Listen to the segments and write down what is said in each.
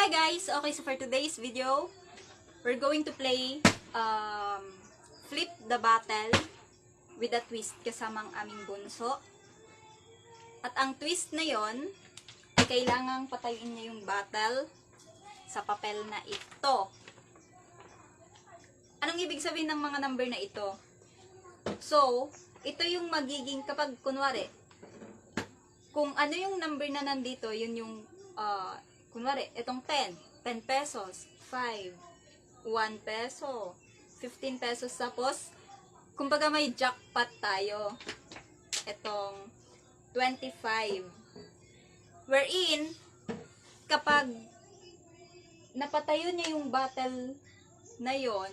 Hi guys! Okay, so for today's video, we're going to play Flip the Battle with a twist kasamang aming bunso. At ang twist na yon ay kailangang patayuin niya yung battle sa papel na ito. Anong ibig sabihin ng mga number na ito? So, ito yung magiging kapag kunwari, kung ano yung number na nandito, yun yung kunwari, itong 10 pesos, 5, 1 peso, 15 pesos, tapos, kumbaga may jackpot tayo, itong 25. Wherein, kapag napatayo niya yung battle na yon,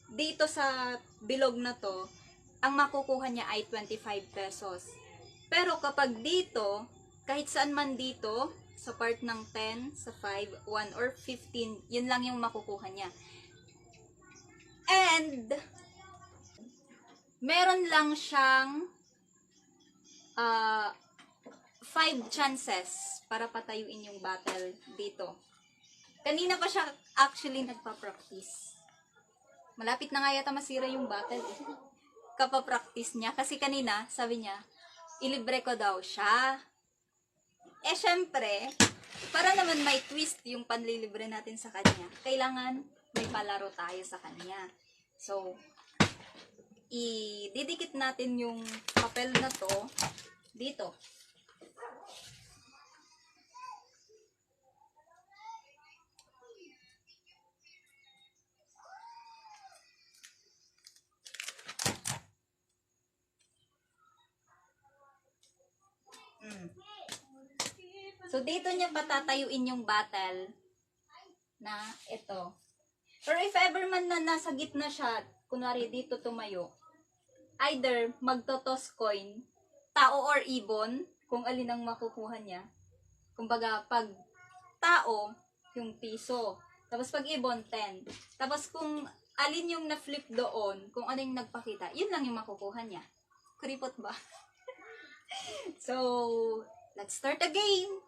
dito sa bilog na to, ang makukuha niya ay 25 pesos. Pero kapag dito, kahit saan man dito, sa part ng 10, sa 5, 1, or 15, yun lang yung makukuha niya. And, meron lang siyang 5 chances para patayuin yung battle dito. Kanina pa siya actually nagpa-practice. Malapit na nga yata masira yung battle eh. Kapapractice niya. Kasi kanina, sabi niya, ilibre ko daw siya. Eh, syempre, para naman may twist yung panlilibre natin sa kanya, kailangan may palaro tayo sa kanya. So, ididikit natin yung papel na to dito. So, dito niya patatayuin yung battle na ito. Pero if ever man na nasa gitna siya, kunwari dito tumayo, either magtotos coin, tao or ibon, kung alin ang makukuha niya. Kumbaga, pag tao, yung piso. Tapos pag ibon, 10. Tapos kung alin yung na-flip doon, kung ano yung nagpakita, yun lang yung makukuha niya. Kuripot ba? So, let's start the game!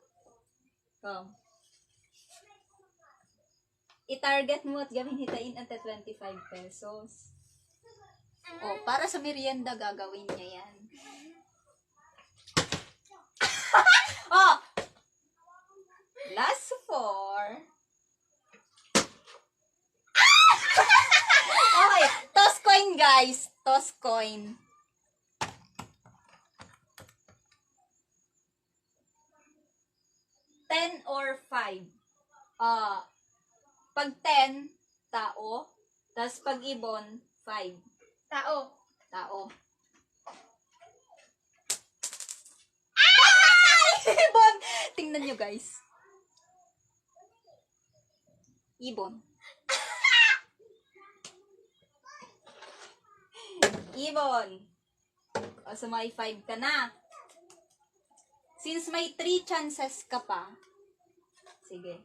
I-target mo at gawin hitain at 25 pesos. O, para sa merienda gagawin niya yan. Oh! Last 4. Okay, toss coin guys. Toss coin. Or 5. Pag 10, tao. Tapos pag ibon, 5. Tao. Tao. Ay! Ibon! Tingnan nyo guys. Ibon. Ibon. O, so may 5 ka na. Since may 3 chances ka pa, sige,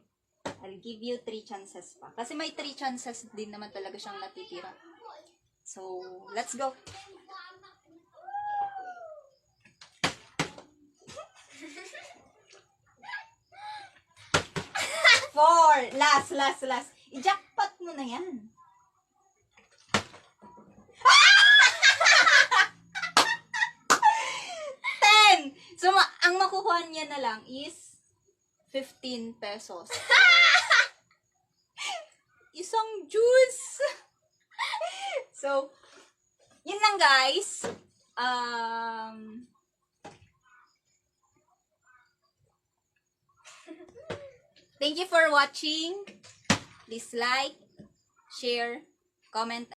I'll give you 3 chances pa. Kasi may 3 chances din naman talaga siyang natitira. So, let's go. Four. Last. I-jackpot mo na yan. So, ang makukuha niya na lang is 15 pesos. Isang juice! So, yun lang guys. Thank you for watching. Please like, share, comment,